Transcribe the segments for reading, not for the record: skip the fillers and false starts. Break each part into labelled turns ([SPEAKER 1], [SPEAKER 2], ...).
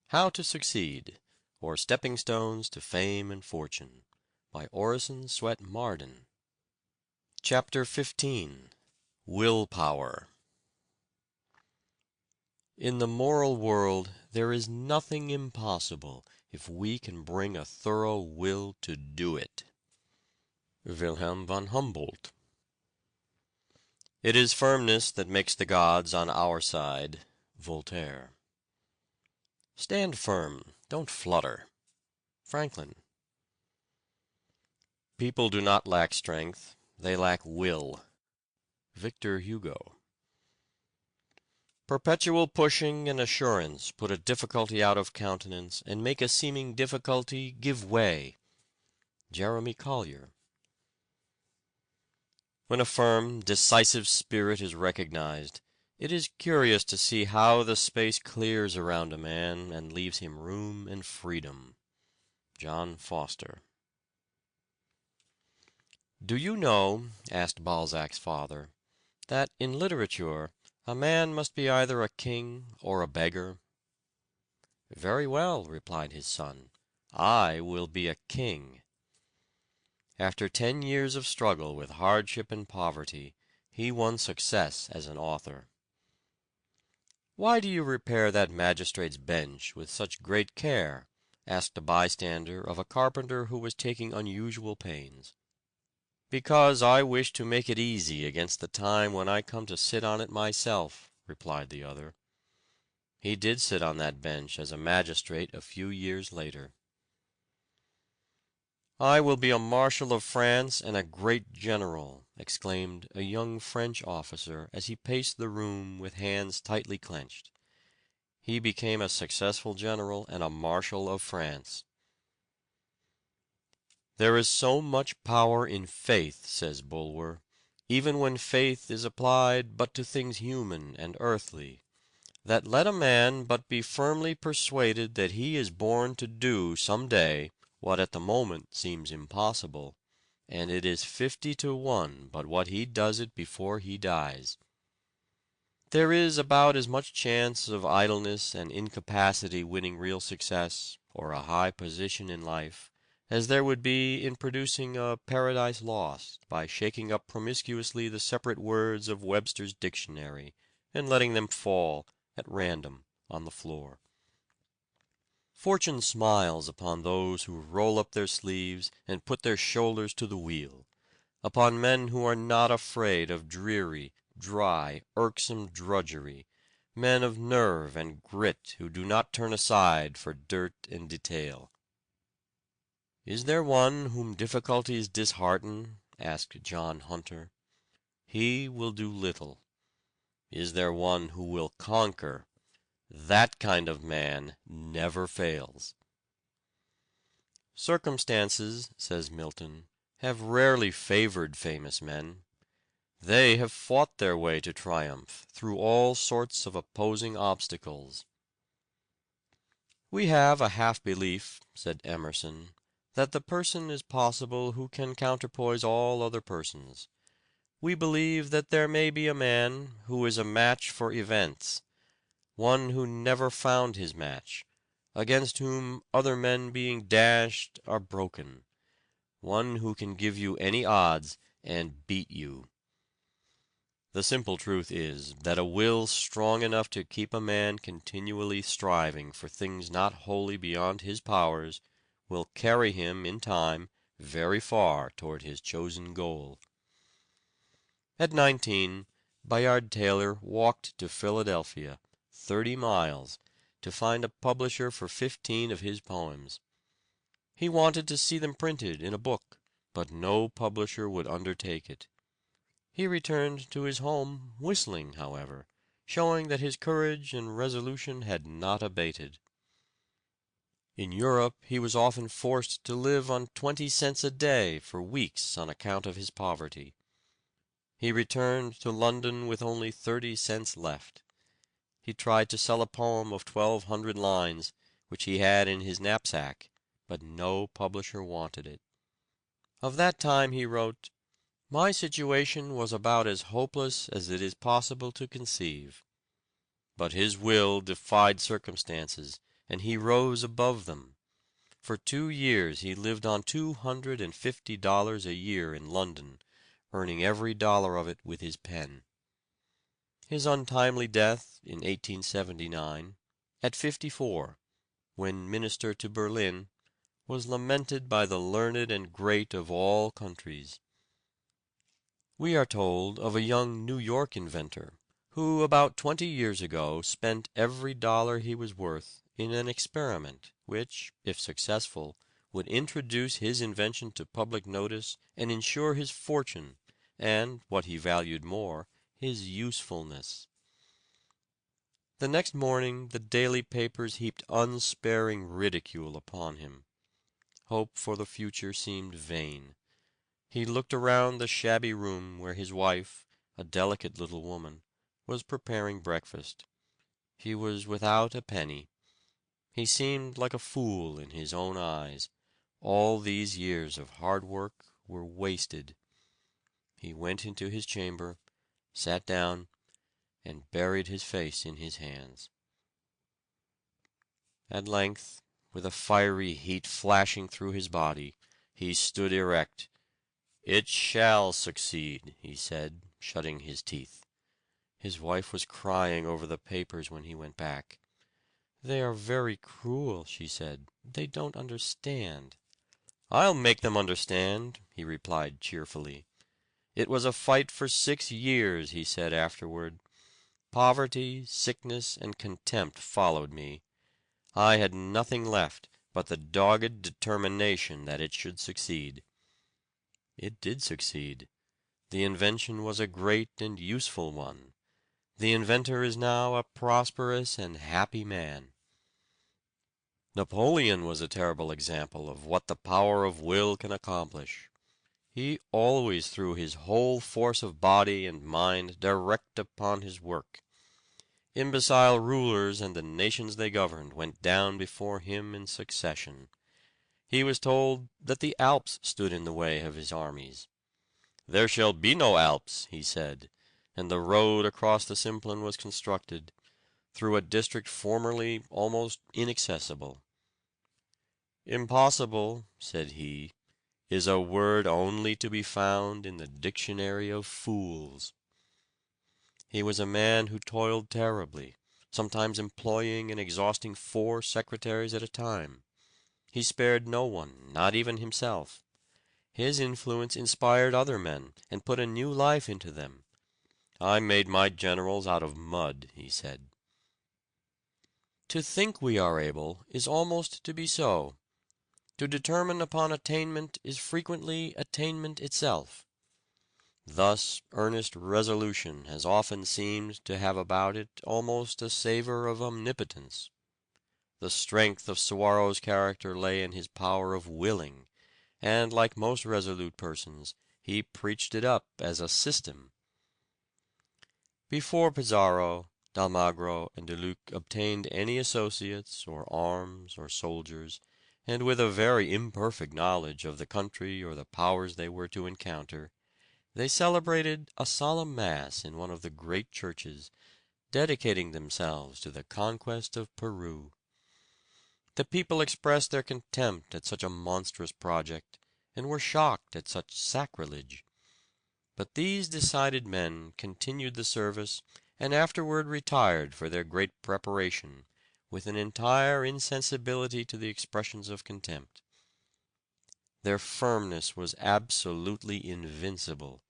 [SPEAKER 1] How to Succeed, or Stepping Stones to Fame and Fortune, by Orison Swett Marden. Chapter 15. Willpower. In the moral world there is nothing impossible if we can bring a thorough will to do it. Wilhelm von Humboldt. It is firmness that makes the gods on our side. Voltaire. Stand firm, don't flutter. Franklin. People do not lack strength, they lack will. Victor Hugo. Perpetual pushing and assurance put a difficulty out of countenance and make a seeming difficulty give way. Jeremy Collier. When a firm, decisive spirit is recognized, it is curious to see how the space clears around a man and leaves him room and freedom. John Foster. "Do you know," asked Balzac's father, "that in literature a man must be either a king or a beggar?" "Very well," replied his son, "I will be a king." After 10 years of struggle with hardship and poverty, he won success as an author. "Why do you repair that magistrate's bench with such great care?" asked a bystander of a carpenter who was taking unusual pains. "Because I wish to make it easy against the time when I come to sit on it myself," replied the other. He did sit on that bench as a magistrate a few years later. "I will be a Marshal of France and a great general," exclaimed a young French officer as he paced the room with hands tightly clenched. He became a successful general and a Marshal of France. "There is so much power in faith," says Bulwer, "even when faith is applied but to things human and earthly, that let a man but be firmly persuaded that he is born to do some day what at the moment seems impossible, and it is 50 to 1 but what he does it before he dies. There is about as much chance of idleness and incapacity winning real success, or a high position in life, as there would be in producing a Paradise Lost by shaking up promiscuously the separate words of Webster's dictionary, and letting them fall at random on the floor. Fortune smiles upon those who roll up their sleeves and put their shoulders to the wheel, upon men who are not afraid of dreary, dry, irksome drudgery, men of nerve and grit who do not turn aside for dirt and detail. "Is there one whom difficulties dishearten?" asked John Hunter. "He will do little. Is there one who will conquer? That kind of man never fails." "Circumstances," says Milton, "have rarely favored famous men. They have fought their way to triumph through all sorts of opposing obstacles." "We have a half belief," said Emerson, "that the person is possible who can counterpoise all other persons. We believe that there may be a man who is a match for events, one who never found his match, against whom other men being dashed are broken, one who can give you any odds and beat you. The simple truth is that a will strong enough to keep a man continually striving for things not wholly beyond his powers will carry him in time very far toward his chosen goal." At 19, Bayard Taylor walked to Philadelphia, 30 miles, to find a publisher for 15 of his poems. He wanted to see them printed in a book, but no publisher would undertake it. He returned to his home whistling, however, showing that his courage and resolution had not abated. In Europe he was often forced to live on 20 cents a day for weeks on account of his poverty. He returned to London with only 30 cents left. He tried to sell a poem of 1,200 lines, which he had in his knapsack, but no publisher wanted it. Of that time he wrote, "My situation was about as hopeless as it is possible to conceive." But his will defied circumstances, and he rose above them. For 2 years he lived on $250 a year in London, earning every dollar of it with his pen. His untimely death in 1879, at 54, when minister to Berlin, was lamented by the learned and great of all countries. We are told of a young New York inventor, who about 20 years ago spent every dollar he was worth in an experiment which, if successful, would introduce his invention to public notice and ensure his fortune, and, what he valued more, his usefulness. The next morning the daily papers heaped unsparing ridicule upon him. Hope for the future seemed vain. He looked around the shabby room where his wife, a delicate little woman, was preparing breakfast. He was without a penny. He seemed like a fool in his own eyes. All these years of hard work were wasted. He went into his chamber, sat down, and buried his face in his hands. At length, with a fiery heat flashing through his body, he stood erect. "It shall succeed," he said, shutting his teeth. His wife was crying over the papers when he went back. "They are very cruel," she said. "They don't understand." "I'll make them understand," he replied cheerfully. "It was a fight for 6 years," he said afterward. "Poverty, sickness, and contempt followed me. I had nothing left but the dogged determination that it should succeed." It did succeed. The invention was a great and useful one. The inventor is now a prosperous and happy man. Napoleon was a terrible example of what the power of will can accomplish. He always threw his whole force of body and mind direct upon his work. Imbecile rulers and the nations they governed went down before him in succession. He was told that the Alps stood in the way of his armies. "There shall be no Alps," he said, and the road across the Simplon was constructed, through a district formerly almost inaccessible. "Impossible," said he, "is a word only to be found in the dictionary of fools." He was a man who toiled terribly, sometimes employing and exhausting 4 secretaries at a time. He spared no one, not even himself. His influence inspired other men, and put a new life into them. "I made my generals out of mud," he said. To think we are able is almost to be so. To determine upon attainment is frequently attainment itself. Thus earnest resolution has often seemed to have about it almost a savor of omnipotence. The strength of Suwarrow's character lay in his power of willing, and like most resolute persons, he preached it up as a system. Before Pizarro, d'Almagro, and Deluc obtained any associates, or arms, or soldiers, and with a very imperfect knowledge of the country or the powers they were to encounter, they celebrated a solemn mass in one of the great churches, dedicating themselves to the conquest of Peru. The people expressed their contempt at such a monstrous project, and were shocked at such sacrilege. But these decided men continued the service, and afterward retired for their great preparation, with an entire insensibility to the expressions of contempt. Their firmness was absolutely invincible.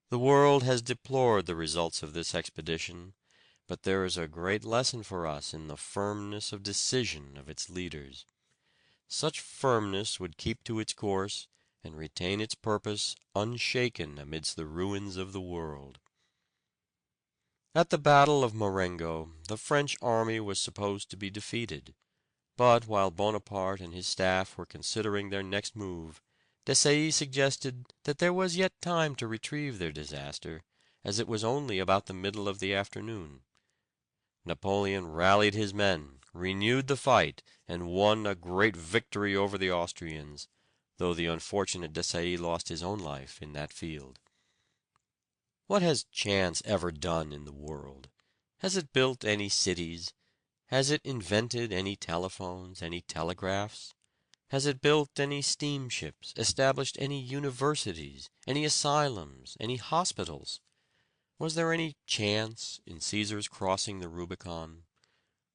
[SPEAKER 1] The world has deplored the results of this expedition, but there is a great lesson for us in the firmness of decision of its leaders. Such firmness would keep to its course and retain its purpose unshaken amidst the ruins of the world. At the Battle of Marengo, the French army was supposed to be defeated, but while Bonaparte and his staff were considering their next move, Desailly suggested that there was yet time to retrieve their disaster, as it was only about the middle of the afternoon. Napoleon rallied his men, renewed the fight, and won a great victory over the Austrians, though the unfortunate Desailly lost his own life in that field. What has chance ever done in the world? Has it built any cities? Has it invented any telephones, any telegraphs? Has it built any steamships, established any universities, any asylums, any hospitals? Was there any chance in Caesar's crossing the Rubicon?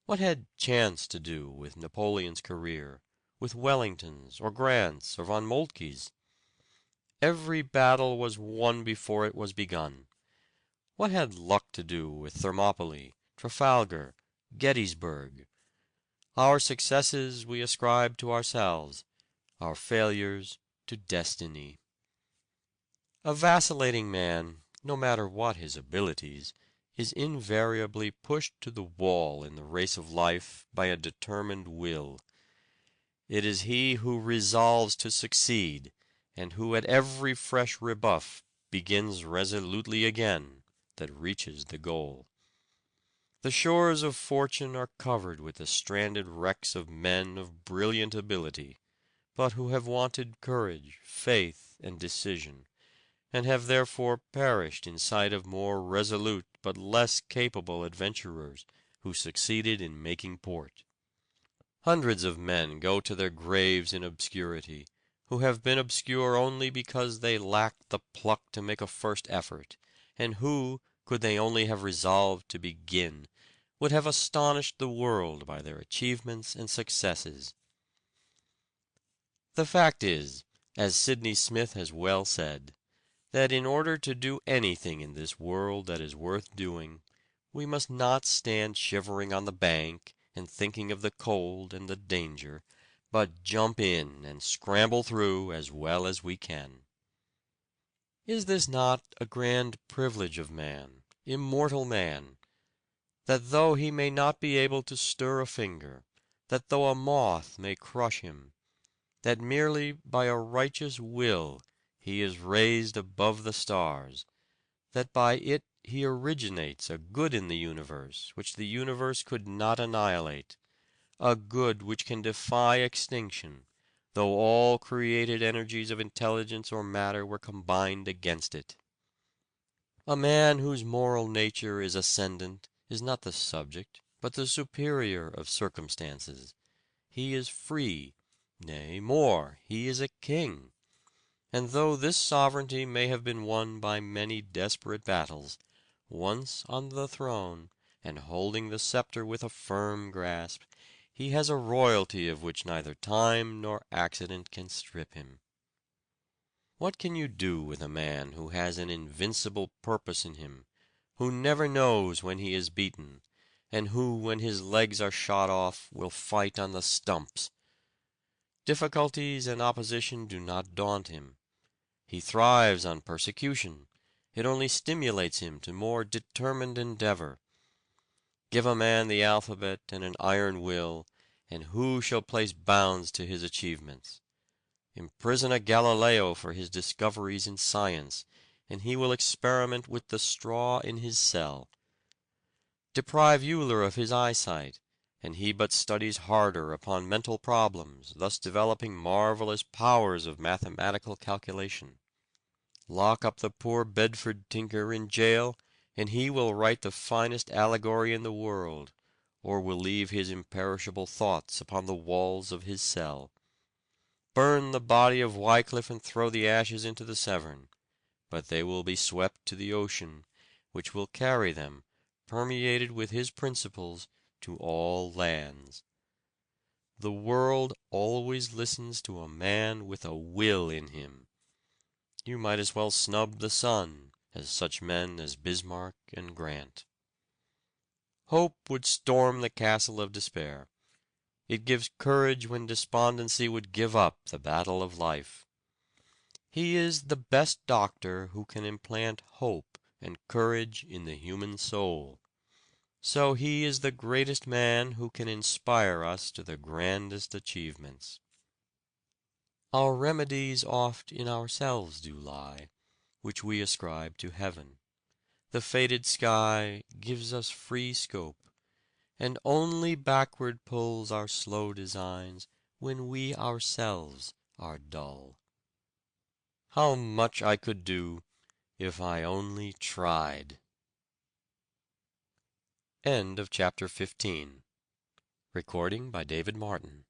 [SPEAKER 1] What had chance to do with Napoleon's career, with Wellington's, or Grant's, or von Moltke's? Every battle was won before it was begun. What had luck to do with Thermopylae, Trafalgar, Gettysburg? Our successes we ascribe to ourselves, our failures to destiny. A vacillating man, no matter what his abilities, is invariably pushed to the wall in the race of life by a determined will. It is he who resolves to succeed, and who at every fresh rebuff begins resolutely again, that reaches the goal. The shores of fortune are covered with the stranded wrecks of men of brilliant ability, but who have wanted courage, faith, and decision, and have therefore perished in sight of more resolute but less capable adventurers who succeeded in making port. Hundreds of men go to their graves in obscurity, who have been obscure only because they lacked the pluck to make a first effort, and who, could they only have resolved to begin, would have astonished the world by their achievements and successes. The fact is, as Sidney Smith has well said, that in order to do anything in this world that is worth doing, we must not stand shivering on the bank and thinking of the cold and the danger, but jump in and scramble through as well as we can. Is this not a grand privilege of man, immortal man, that though he may not be able to stir a finger, that though a moth may crush him, that merely by a righteous will he is raised above the stars, that by it he originates a good in the universe which the universe could not annihilate, a good which can defy extinction, though all created energies of intelligence or matter were combined against it? A man whose moral nature is ascendant is not the subject, but the superior of circumstances. He is free, nay more, he is a king. And though this sovereignty may have been won by many desperate battles, once on the throne, and holding the scepter with a firm grasp, he has a royalty of which neither time nor accident can strip him. What can you do with a man who has an invincible purpose in him, who never knows when he is beaten, and who, when his legs are shot off, will fight on the stumps? Difficulties and opposition do not daunt him. He thrives on persecution. It only stimulates him to more determined endeavor. Give a man the alphabet and an iron will, and who shall place bounds to his achievements? Imprison a Galileo for his discoveries in science, and he will experiment with the straw in his cell. Deprive Euler of his eyesight, and he but studies harder upon mental problems, thus developing marvelous powers of mathematical calculation. Lock up the poor Bedford tinker in jail, and he will write the finest allegory in the world, or will leave his imperishable thoughts upon the walls of his cell. Burn the body of Wycliffe and throw the ashes into the Severn, but they will be swept to the ocean, which will carry them, permeated with his principles, to all lands. The world always listens to a man with a will in him. You might as well snub the sun as such men as Bismarck and Grant. Hope would storm the castle of despair. It gives courage when despondency would give up the battle of life. He is the best doctor who can implant hope and courage in the human soul. So he is the greatest man who can inspire us to the grandest achievements. Our remedies oft in ourselves do lie, which we ascribe to heaven. The fated sky gives us free scope, and only backward pulls our slow designs when we ourselves are dull. How much I could do if I only tried. End of chapter 15. Recording by David Martin.